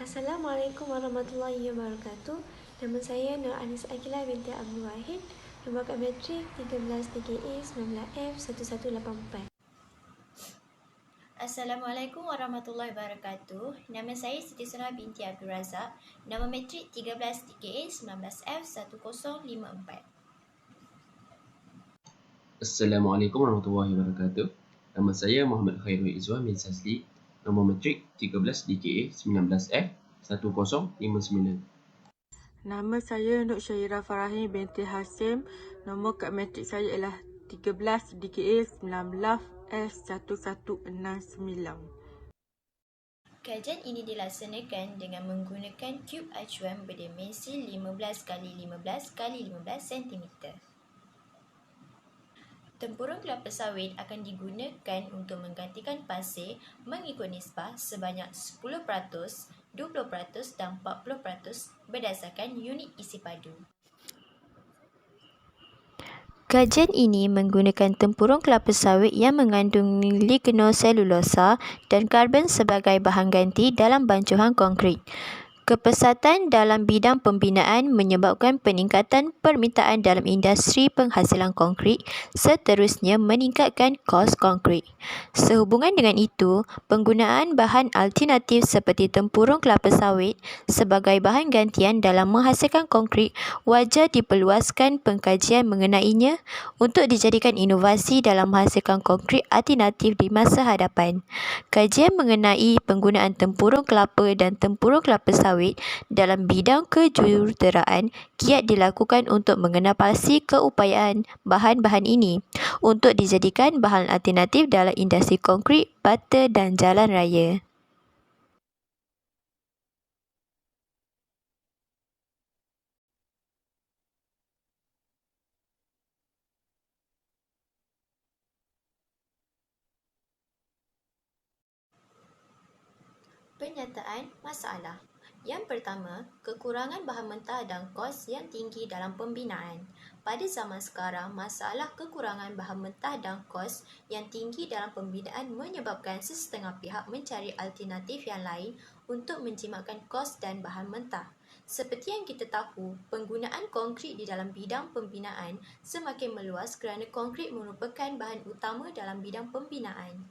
Assalamualaikum warahmatullahi wabarakatuh. Nama saya Nur Anis Aqilah binti Abdul Wahid. Nombor kad matrik 13 DKA 19F 1184. Assalamualaikum warahmatullahi wabarakatuh. Nama saya Siti Surah binti Abdul Razak. Nama matrik 13 DKA 19F 1054. Assalamualaikum warahmatullahi wabarakatuh. Nama saya Muhammad Khairul Izwan bin Sasli. Nombor matrik 13 DKA 19F 1059. Nama saya Nur Syairah Farahin binti Hasim. Nombor kad matrik saya ialah 13 DKA 19F1169. Kajian ini dilaksanakan dengan menggunakan tube acuan berdimensi 15x15x15 cm. Tempurung kelapa sawit akan digunakan untuk menggantikan pasir mengikut nisbah sebanyak 10%, 20% dan 40% berdasarkan unit isi padu. Kajian ini menggunakan tempurung kelapa sawit yang mengandung lignoselulosa dan karbon sebagai bahan ganti dalam bancuhan konkrit. Kepesatan dalam bidang pembinaan menyebabkan peningkatan permintaan dalam industri penghasilan konkrit, seterusnya meningkatkan kos konkrit. Sehubungan dengan itu, penggunaan bahan alternatif seperti tempurung kelapa sawit sebagai bahan gantian dalam menghasilkan konkrit wajar diperluaskan pengkajian mengenainya untuk dijadikan inovasi dalam menghasilkan konkrit alternatif di masa hadapan. Kajian mengenai penggunaan tempurung kelapa dan tempurung kelapa sawit dalam bidang kejuruteraan kiat dilakukan untuk mengenapasi keupayaan bahan-bahan ini untuk dijadikan bahan alternatif dalam industri konkrit, bata dan jalan raya. Penyataan masalah. Yang pertama, kekurangan bahan mentah dan kos yang tinggi dalam pembinaan. Pada zaman sekarang, masalah kekurangan bahan mentah dan kos yang tinggi dalam pembinaan menyebabkan sesetengah pihak mencari alternatif yang lain untuk menjimatkan kos dan bahan mentah. Seperti yang kita tahu, penggunaan konkrit di dalam bidang pembinaan semakin meluas kerana konkrit merupakan bahan utama dalam bidang pembinaan.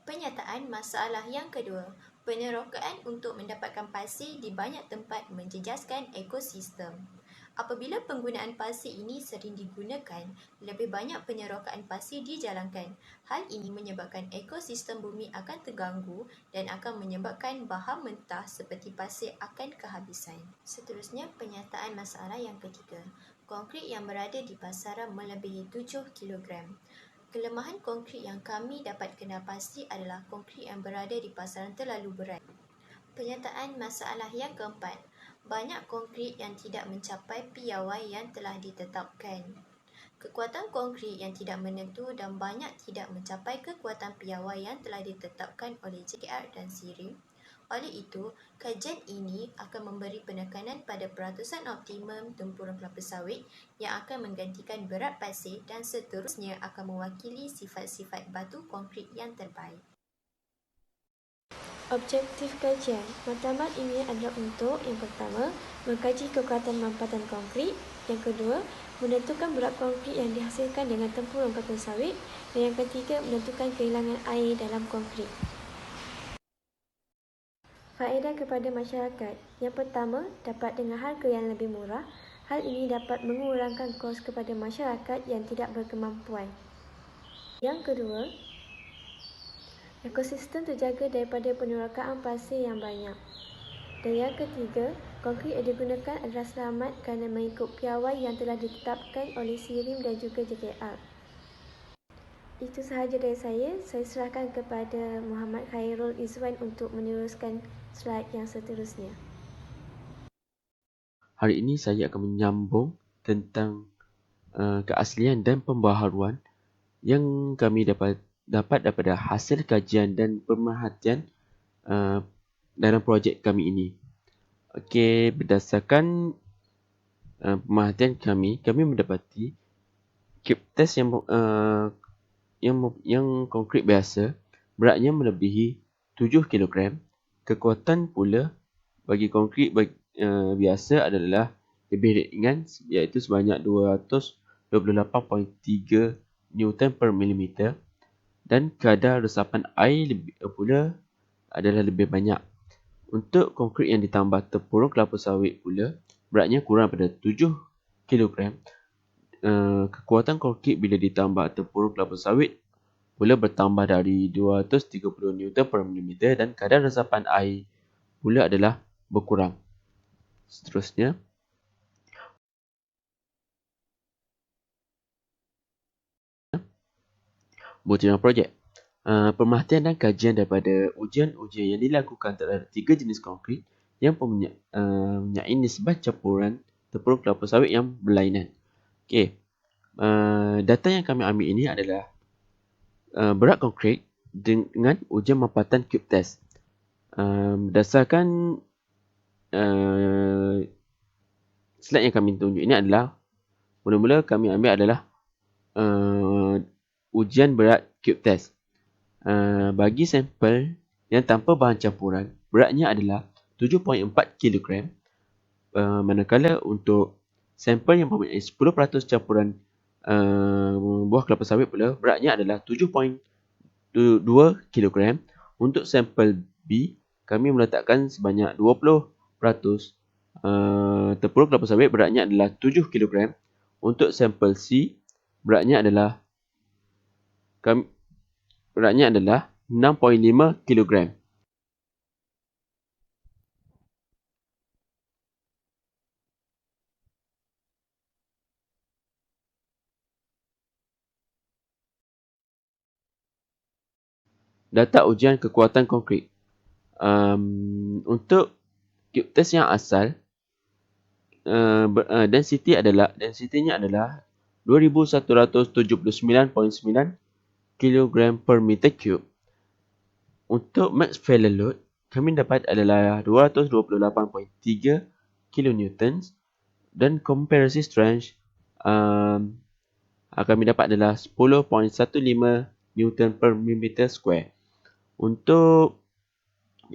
Penyataan masalah yang kedua, penerokaan untuk mendapatkan pasir di banyak tempat menjejaskan ekosistem. Apabila penggunaan pasir ini sering digunakan, lebih banyak penyerokaan pasir dijalankan. Hal ini menyebabkan ekosistem bumi akan terganggu dan akan menyebabkan bahan mentah seperti pasir akan kehabisan. Seterusnya, penyataan masalah yang ketiga, konkrit yang berada di pasaran melebihi 7 kg. Kelemahan konkrit yang kami dapat kenal pasti adalah konkrit yang berada di pasaran terlalu berat. Penyataan masalah yang keempat, banyak konkrit yang tidak mencapai piawai yang telah ditetapkan. Kekuatan konkrit yang tidak menentu dan banyak tidak mencapai kekuatan piawai yang telah ditetapkan oleh JKR dan SIRIM. Oleh itu, kajian ini akan memberi penekanan pada peratusan optimum tempurung kelapa sawit yang akan menggantikan berat pasir dan seterusnya akan mewakili sifat-sifat batu konkrit yang terbaik. Objektif kajian. Matlamat ini adalah untuk yang pertama, mengkaji kekuatan mampatan konkrit. Yang kedua, menentukan berat konkrit yang dihasilkan dengan tempurung kelapa sawit. Dan yang ketiga, menentukan kehilangan air dalam konkrit. Faedah kepada masyarakat. Yang pertama, dapat dengan harga yang lebih murah. Hal ini dapat mengurangkan kos kepada masyarakat yang tidak berkemampuan. Yang kedua, ekosistem terjaga daripada penerokaan pasir yang banyak. Dan yang ketiga, konkrit yang digunakan adalah selamat kerana mengikut piawai yang telah ditetapkan oleh SIRIM dan juga JKR. Itu sahaja dari saya. Saya serahkan kepada Muhammad Khairul Izwan untuk meneruskan slide yang seterusnya. Hari ini saya akan menyambung tentang keaslian dan pembaharuan yang kami dapat daripada hasil kajian dan pemerhatian dalam projek kami ini. Okey, berdasarkan pemerhatian kami mendapati kip test yang konkrit biasa beratnya melebihi 7 kg, kekuatan pula bagi konkrit biasa adalah lebih ringan, iaitu sebanyak 228.3 Newton per milimeter, dan kadar resapan air pula adalah lebih banyak. Untuk konkrit yang ditambah tempurung kelapa sawit pula, beratnya kurang pada 7 kg. Kekuatan konkrit bila ditambah tempurung kelapa sawit pula bertambah dari 230 Newton per milimeter, dan kadar resapan air pula adalah berkurang. Seterusnya, butiran projek. Pemerhatian dan kajian daripada ujian-ujian yang dilakukan terhadap 3 jenis konkrit yang mempunyai nisbah campuran tempurung kelapa sawit yang berlainan. Okey. Data yang kami ambil ini adalah berat konkrit dengan ujian mampatan cube test. Berdasarkan slide yang kami tunjuk ini adalah, mula-mula kami ambil adalah ujian berat cube test. Bagi sampel yang tanpa bahan campuran, beratnya adalah 7.4 kg. Manakala untuk sampel yang mempunyai 10% campuran buah kelapa sawit pula, beratnya adalah 7.2 kg. Untuk sampel B, kami meletakkan sebanyak 20% tempurung kelapa sawit, beratnya adalah 7 kg. Untuk sampel C, beratnya adalah 6.5 kg. Data ujian kekuatan konkrit. Untuk cube test yang asal, densitinya adalah 2179.9 kg per meter cube. Untuk max failure load, kami dapat adalah 228.3 kN, dan comparison strength kami dapat adalah 10.15 Newton per millimeter square. Untuk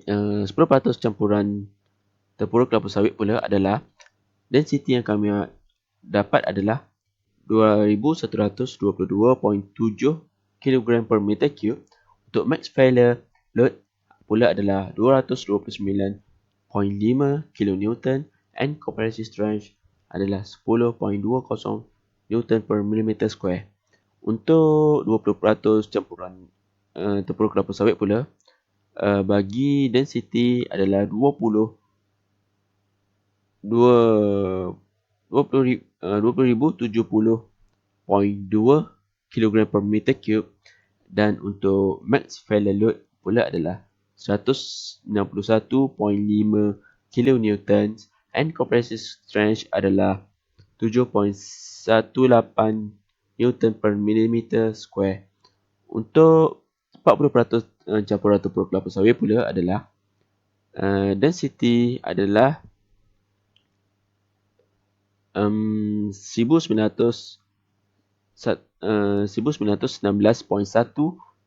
10% campuran tempurung kelapa sawit pula adalah, density yang kami dapat adalah 2122.7 kg per meter cube. Untuk max failure load pula adalah 229.5 kN, and comparison strength adalah 10.20 Newton per millimeter square. Untuk 20% campuran tempurung kelapa sawit pula, bagi density adalah 20,070.2 kg per meter cube, dan untuk max failure load pula adalah 161.5 kN, and compression strength adalah 7.18 Newton per millimeter square. Untuk 40% campuran tempurung kelapa sawit pula adalah, density adalah 1919.1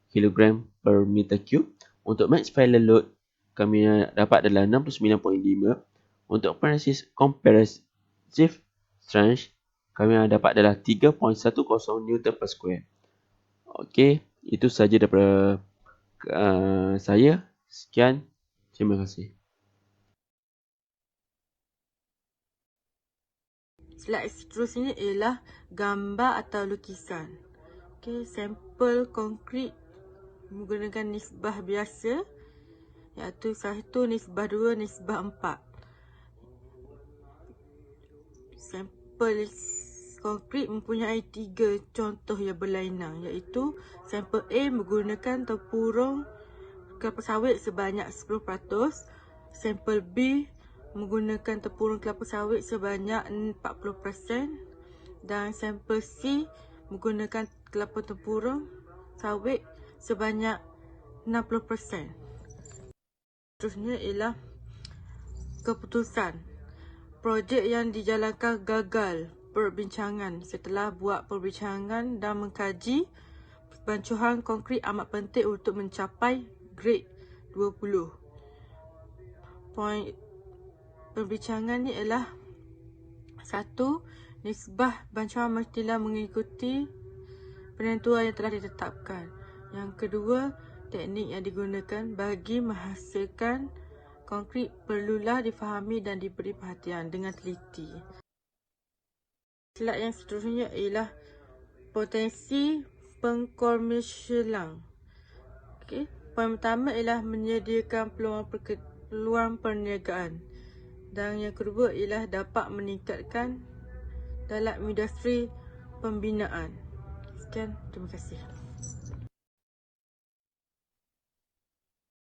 kg per meter cube. Untuk max failure load kami dapat adalah 69.5. Untuk comprehensive strength kami dapat adalah 3.10 Newton per square. Okey, itu sahaja daripada saya. Sekian, terima kasih. Slide seterusnya ialah gambar atau lukisan. Okey, sampel konkrit menggunakan nisbah biasa, iaitu 1, nisbah 2, nisbah 4. Sampel konkrit mempunyai 3 contoh yang berlainan, iaitu sampel A menggunakan tempurung kelapa sawit sebanyak 10%, sampel B menggunakan tempurung kelapa sawit sebanyak 40%, dan sampel C menggunakan kelapa tempurung sawit sebanyak 60%. Seterusnya ialah keputusan. Projek yang dijalankan gagal. Perbincangan. Setelah buat perbincangan dan mengkaji, bancuhan konkrit amat penting untuk mencapai grade 20. perbincangan ni ialah 1. Nisbah bancawan mestilah mengikuti penentuan yang telah ditetapkan. Yang kedua, teknik yang digunakan bagi menghasilkan konkret perlulah difahami dan diberi perhatian dengan teliti. Slide yang seterusnya ialah potensi pengkomersialan. Poin pertama ialah menyediakan peluang perniagaan. Dan yang kedua ialah dapat meningkatkan dalam industri pembinaan. Sekian, terima kasih.